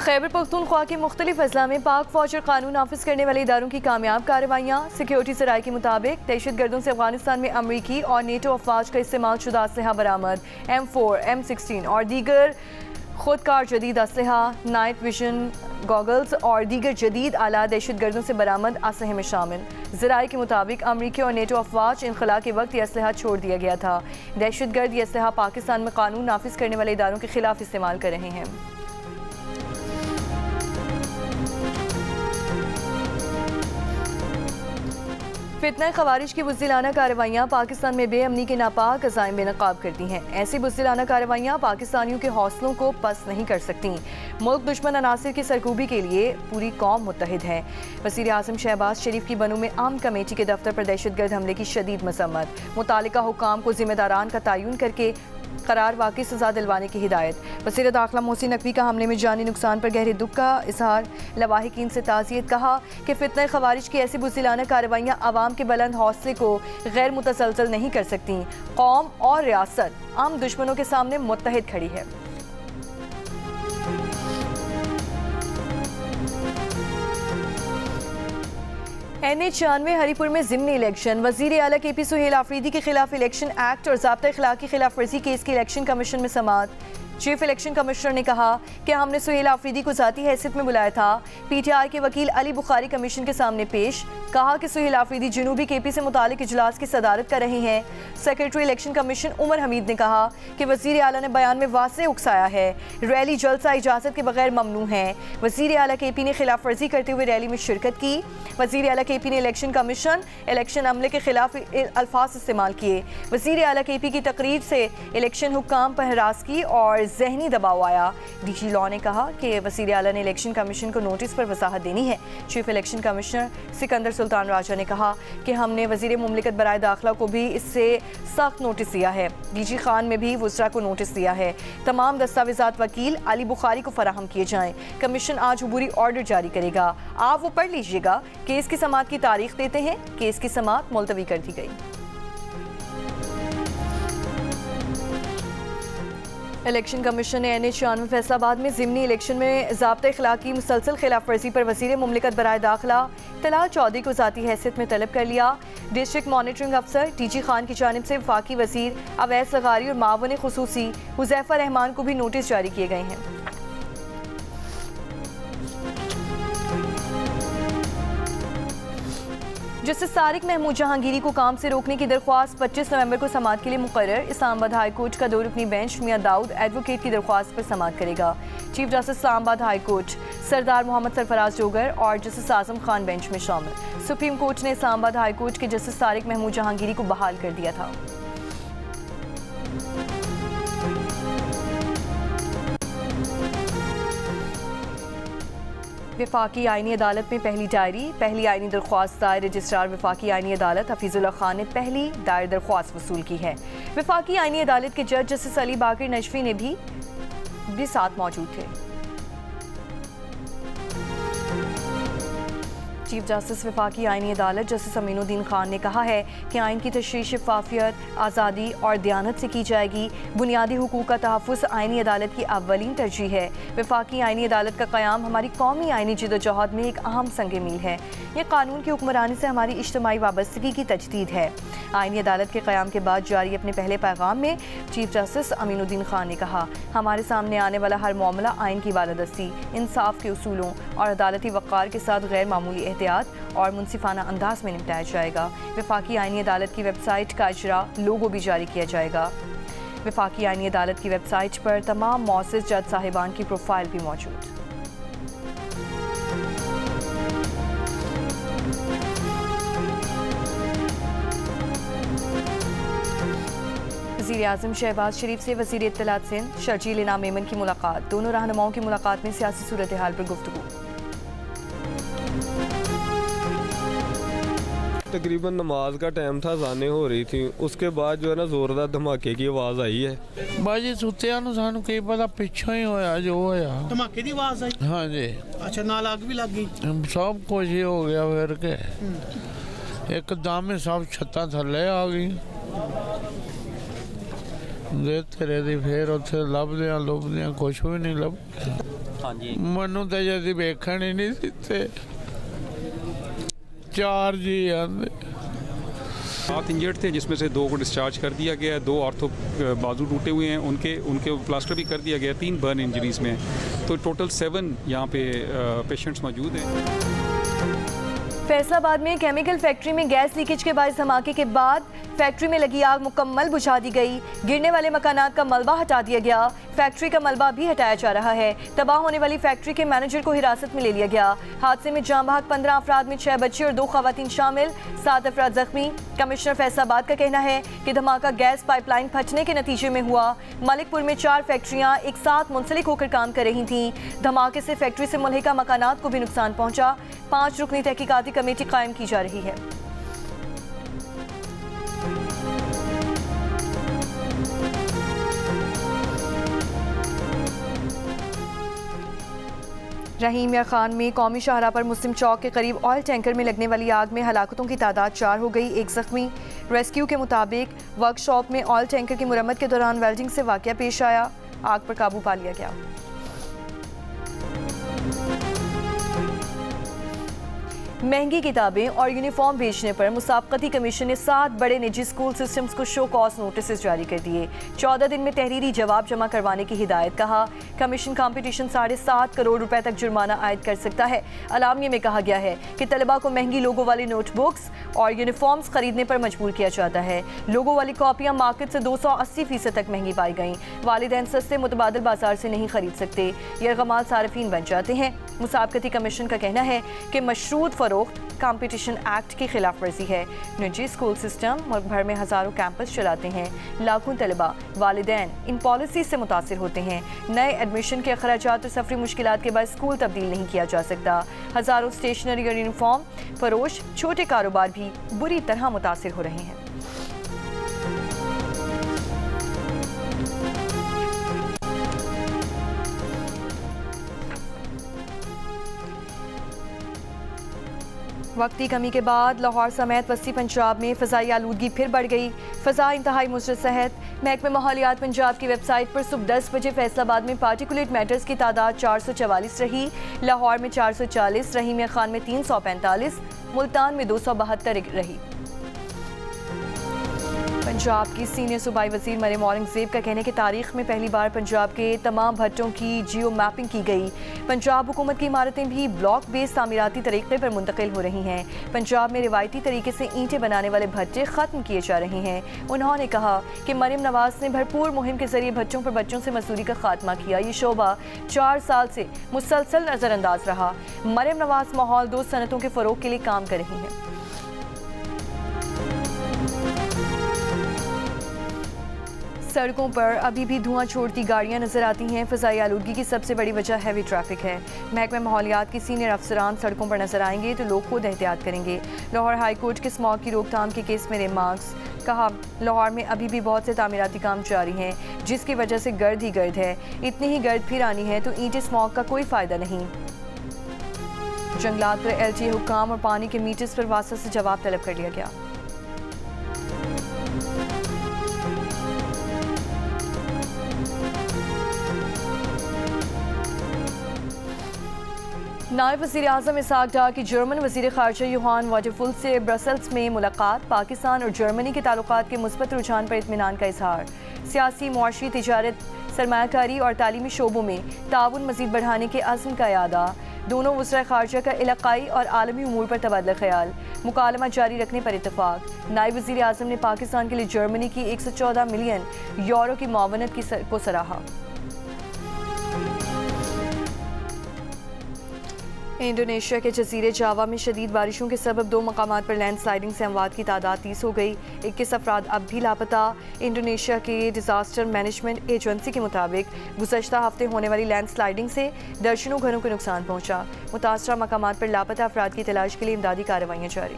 खैबर पख्तूनख्वा के मुख्तलिफ अजला में पाक फौज और कानून नाफिज करने वाले इदारों की कामयाब कार्रवाइयाँ। सिक्योरिटी सराय के मुताबिक दहशतगर्दों से अफगानिस्तान में अमरीकी और नेटो अफवाज का इस्तेमाल शुदा असलहा बरामद। M4, M16 और दीगर खुदकार जदीद असलहा, नाइट विजन गॉगल्स और दीगर जदीद आला दहशतगर्दों से बरामद असलहे में शामिल। ज़राए के मुताबिक अमरीकी और नेटो अफवाज इनखला के वक्त यह असलहा छोड़ दिया गया था। दहशतगर्द यह असलहा पाकिस्तान में कानून नाफिज करने वाले इदारों के खिलाफ इस्तेमाल कर रहे हैं। फितना खवारिज की बुज़दिलाना कार्रवाइयाँ पाकिस्तान में बेअमनी के नापाक अज़ाइम बेनकाब करती हैं। ऐसी बुज़दिलाना कार्रवाइयाँ पाकिस्तानियों के हौसलों को पस्त नहीं कर सकती। मुल्क दुश्मन अनासिर की सरकूबी के लिए पूरी कौम मुत्तहिद है। वज़ीर आज़म शहबाज शरीफ की बनू में आम कमेटी के दफ्तर पर दहशतगर्द हमले की शदीद मसम्मत। मुतालिका हुक्काम को जिम्मेदारान का तयन करके करार वाकई सजा दिलवाने की हिदायत। वज़ीर दाखिला मोहसिन नकवी का हमले में जानी नुकसान पर गहरे दुख का इजहार। लवाहिकीन से ताज़ियत। कहा कि फितना खवारिज की ऐसी बुज़दिलाना कार्रवाइयाँ आवाम के बुलंद हौसले को गैर मुतसलसल नहीं कर सकती। कौम और रियासत आम दुश्मनों के सामने मुत्तहिद खड़ी है। NH-96 हरीपुर में ज़िमनी इलेक्शन। वज़ीर आला KP सुहेल आफरीदी के खिलाफ इलेक्शन एक्ट और ज़ाब्ता इखलाक की खिलाफ वर्जी केस की इलेक्शन कमीशन में समाअत। चीफ इलेक्शन कमिश्नर ने कहा कि हमने सुहेल आफरीदी को ज़ाती हैसियत में बुलाया था। PTI के वकील अली बुखारी कमीशन के सामने पेश। कहा कि सुहेल आफरीदी जनूबी KP से मुतालिक इजलास की सदारत कर रहे हैं। Secretary election commission Umar Hamid ने कहा कि वज़ीर आला ने बयान में वाज़े उकसाया है रैली जलसा इजाज़त के बगैर ममनू है। वज़ीर आला KP ने खिलाफ वर्जी करते हुए रैली में शिरकत की। वज़ीर आला KP ने इलेक्शन कमीशन इलेक्शन अमले के खिलाफ अल्फाज इस्तेमाल किए। वज़ीर आला KP की तकरीर से इलेक्शन हुक्काम पर हरास की और जहनी दबाव आया। DG लॉ ने कहा कि वज़ीर आला ने इलेक्शन कमीशन को नोटिस पर वजाहत देनी है। Chief election commissioner Sikandar Sultan Raja ने कहा कि हमने वज़ीर मुमलिकत बराए दाखिला को भी इससे सख्त नोटिस दिया है। DG खान में भी वज़रा को नोटिस दिया है। तमाम दस्तावेज़ात वकील अली बुखारी को फराहम किए जाएँ। कमीशन आज अबूरी ऑर्डर जारी करेगा। आप वो पढ़ लीजिएगा। केस की समाअत की तारीख देते हैं। केस की समाअत मुलतवी कर दी गई। इलेक्शन कमीशन ने NH-96 फैसलाबाद में ज़िमनी इलेक्शन में ज़ाब्ता इखलाक की मुसलसल खिलाफ वर्जी पर वज़ीर मुमलिकत बराए दाखिला तलाल चौधरी को ज़ाती हैसियत में तलब कर लिया। डिस्ट्रिक्ट मॉनिटरिंग अफसर DG खान की जानिब से वफाकी वज़ीर अवैस ज़गारी और मावन खुसूसी हुज़ैफा रहमान को भी नोटिस जारी किए गए हैं। जस्टिस तारिक महमूद जहांगीरी को काम से रोकने की दरख्वास्त 25 नवंबर को समाअत के लिए मुकर्रर। इस्लामाबाद हाई कोर्ट का 2 रुकनी बेंच मियां दाऊद एडवोकेट की दरख्वास्त पर समाअत करेगा। Chief justice Islamabad high court Sardar Mohammad Sarfaraz Dogar और जस्टिस आजम खान बेंच में शामिल। सुप्रीम कोर्ट ने इस्लामाबाद हाई कोर्ट के जस्टिस तारिक महमूद जहांगीरी को बहाल कर दिया था। वफाकी आईनी अदालत में पहली डायरी। पहली आईनी दरख्वास्त दायर रजिस्ट्रार वफाकी आईनी अदालत हफीजुल्लाह खान ने पहली दायर दरख्वास्त वसूल की है। वफाकी आईनी अदालत के जज जस्टिस अली बाकर नजफी ने भी साथ मौजूद थे। चीफ जस्टिस वफाकी आईनी अदालत जस्टिस अमीनुद्दीन खान ने कहा है कि आइन की तशरीह शफाफियत, आज़ादी और दयानत से की जाएगी। बुनियादी हुकूक का तहफ़्फ़ुज़ आईनी अदालत की अव्वलीन तरजीह है। वफाकी आईनी अदालत का क़याम हमारी कौमी आईनी जदोजहद में एक अहम संग मील है। ये कानून की हुक्मरानी से हमारी इज्तिमाई वाबस्तगी की तजदीद है। आईनी अदालत के क़याम के बाद जारी अपने पहले पैगाम में चीफ जस्टिस अमीनुद्दीन खान ने कहा, हमारे सामने आने वाला हर मामला आइन की बालादस्ती, इंसाफ के उसूलों और अदालती वक़ार के साथ गैर मामूली एहतियात और मुनसिफाना अंदाज में निपटाया जाएगा। वफाकी आईनी अदालत की वेबसाइट का इजरा लोगो भी जारी किया जाएगा। वफाकी आईनी अदालत की वेबसाइट पर तमाम मौसिस जज साहिबान की प्रोफाइल भी मौजूद। वज़ीर आज़म शहबाज शरीफ से वज़ीर इत्तलात सिंध शर्जील इनाम मेमन की मुलाकात। दोनों रहनुमाओं की मुलाकात में सियासी सूरत हाल पर गुफ्तगू। तकरीबन नमाज का टाइम था, अज़ानें हो रही थी, उसके बाद जो है ना जोरदार धमाके की आवाज़ आई है। बाजी सुत्तिया सानू कई पता पिछों ही होया जो होया धमाके की आवाज़ आई। हाँ जी। अच्छा नाल आग भी लग गई। सब कुछ ही हो गया फिर के एकदम ही सब छत्तां थल्ले आ गई। तेरे दी फिर उत्थे लभदियां लुभदियां कुछ भी नहीं लभ हाँ जी। मनु तो जल्दी वेखण ही नहीं दिते। 4 जी आंदे 7 इंजर्ड थे, जिसमें से 2 को डिस्चार्ज कर दिया गया। 2 ऑर्थो बाजू टूटे हुए हैं, उनके प्लास्टर भी कर दिया गया। 3 बर्न इंजरीज में, तो टोटल 7 यहाँ पे पेशेंट्स मौजूद हैं। फैसलाबाद में केमिकल फैक्ट्री में गैस लीकेज के बायस धमाके के बाद फैक्ट्री में लगी आग मुकम्मल बुझा दी गई। गिरने वाले मकानात का मलबा हटा दिया गया। फैक्ट्री का मलबा भी हटाया जा रहा है। तबाह होने वाली फैक्ट्री के मैनेजर को हिरासत में ले लिया गया। हादसे में जाँ बहक 15 अफराद में 6 बच्चे और 2 खवातीन शामिल, 7 अफराद जख्मी। कमिश्नर फैसलाबाद का कहना है कि धमाका गैस पाइपलाइन फटने के नतीजे में हुआ। मलिकपुर में 4 फैक्ट्रियां एक साथ मुंसलिक होकर काम कर रही थीं। धमाके से फैक्ट्री से मुल्हिका मकानात को भी नुकसान पहुंचा। 5 रुकनी तहकीकाती कमेटी कायम की जा रही है। रहीमिया खान में कौमी शाहराह पर मुस्लिम चौक के करीब ऑयल टैंकर में लगने वाली आग में हलाकतों की तादाद 4 हो गई, 1 जख्मी। रेस्क्यू के मुताबिक वर्कशॉप में ऑयल टैंकर की मुरम्मत के दौरान वेल्डिंग से वाकया पेश आया। आग पर काबू पा लिया गया। महंगी किताबें और यूनिफॉर्म बेचने पर मुसाबकती कमीशन ने 7 बड़े निजी स्कूल सिस्टम्स को शो कॉज नोटिस जारी कर दिए। 14 दिन में तहरीरी जवाब जमा करवाने की हिदायत। कहा कमीशन कंपटीशन 7.5 करोड़ रुपए तक जुर्माना आयद कर सकता है। अलामिया में कहा गया है कि तलबा को महंगी लोगों वाली नोटबुक्स और यूनिफॉर्म्स खरीदने पर मजबूर किया जाता है। लोगों वाली कॉपियां मार्केट से 280% तक महंगी पाई गईं। वालिदैन सस्ते मुतबादिल बाजार से नहीं खरीद सकते, यरगमाल सारिफीन बन जाते हैं। मुसाबकती कमीशन का कहना है कि मशरूत फरोख्त कंपटीशन एक्ट की खिलाफ वर्जी है। निजी स्कूल सिस्टम मुल्क भर में हज़ारों कैंपस चलाते हैं। लाखों तलबा वालिदैन इन पॉलिसी से मुतासिर होते हैं। नए एडमिशन के अखराजात और सफरी मुश्किलात के बाद स्कूल तब्दील नहीं किया जा सकता। हज़ारों स्टेशनरी और यूनिफॉर्म फरोश छोटे कारोबार भी बुरी तरह मुतासिर हो रहे हैं। वक्ती कमी के बाद लाहौर समेत वस्ती पंजाब में फ़ज़ाई आलूदगी फिर बढ़ गई। फ़ज़ा इंतहाई मुसरत सेहत। महकमे माहौलियात पंजाब की वेबसाइट पर सुबह 10 बजे फैसलाबाद में पार्टिकुलेट मैटर्स की तादाद 444 रही। लाहौर में 440, रहीमिया खान में 345, मुल्तान में 272 रही। पंजाब की सीनियर सूबाई वज़ीर मरियम औरंगज़ेब का कहने की तारीख में पहली बार पंजाब के तमाम भट्टों की जियो मैपिंग की गई। पंजाब हुकूमत की इमारतें भी ब्लॉक बेस्ड तामीराती तरीके पर मुंतकिल हो रही हैं। पंजाब में रिवायती तरीके से ईंटें बनाने वाले भट्टे ख़त्म किए जा रहे हैं। उन्होंने कहा कि मरियम नवाज़ ने भरपूर मुहिम के जरिए भट्टों पर बच्चों से मजदूरी का खात्मा किया। ये शोबा 4 साल से मुसलसल नज़रअंदाज रहा। मरियम नवाज़ माहौल 2 सनतों के फ़रोग के लिए काम कर रही हैं। सड़कों पर अभी भी धुआं छोड़ती गाड़ियां नजर आती हैं। फ़ज़ाई आलूदगी की सबसे बड़ी वजह हैवी ट्रैफिक है। महकमा माहौलियात के सीनियर अफसरान सड़कों पर नजर आएंगे तो लोग खुद एहतियात करेंगे। लाहौर हाई कोर्ट के स्मॉग की रोकथाम के केस में रिमार्क्स। कहा लाहौर में अभी भी बहुत से तामीराती काम जारी हैं, जिसकी वजह से गर्द ही गर्द है। इतनी ही गर्द फिर आनी है तो ईंटें स्मॉग का कोई फ़ायदा नहीं। जंगलात पर LTA हुक्काम और पानी के मीटर्स पर वासा से जवाब तलब कर लिया गया। नायब वज़ीर आज़म इसहाक डार की जर्मन वज़ीर ख़ारजा योहान वाटरफुल से ब्रसल्स में मुलाकात। पाकिस्तान और जर्मनी के ताल्लुकात के मुस्बत रुझान पर इत्मीनान का इजहार। सियासी, मुआशी, तिजारत, सरमायाकारी और तालीमी शोबों में ताउन मज़ीद बढ़ाने के अज़्म का यादा। दोनों वज़ीर ख़ारजा का इलाक़ाई और आलमी उमूर पर तबादला ख़याल। मुकालमा जारी रखने पर इत्तफ़ाक़। नायब वज़ीर आज़म ने पाकिस्तान के लिए जर्मनी की 114 मिलियन यूरो की मुआवनत को सराहा। इंडोनेशिया के जजीरे जावा में शदीद बारिशों के सबब 2 मकामात पर लैंड स्लाइडिंग से अमवात की तादाद 30 हो गई। 21 अफराद अब भी लापता। इंडोनेशिया के डिज़ास्टर मैनेजमेंट एजेंसी के मुताबिक गुज़श्ता हफ्ते होने वाली लैंड स्लाइडिंग से दर्जनों घरों को नुकसान पहुँचा। मुतासरा मकामात पर लापता अफराद की तलाश के लिए इमदादी कार्रवाइयाँ जारी।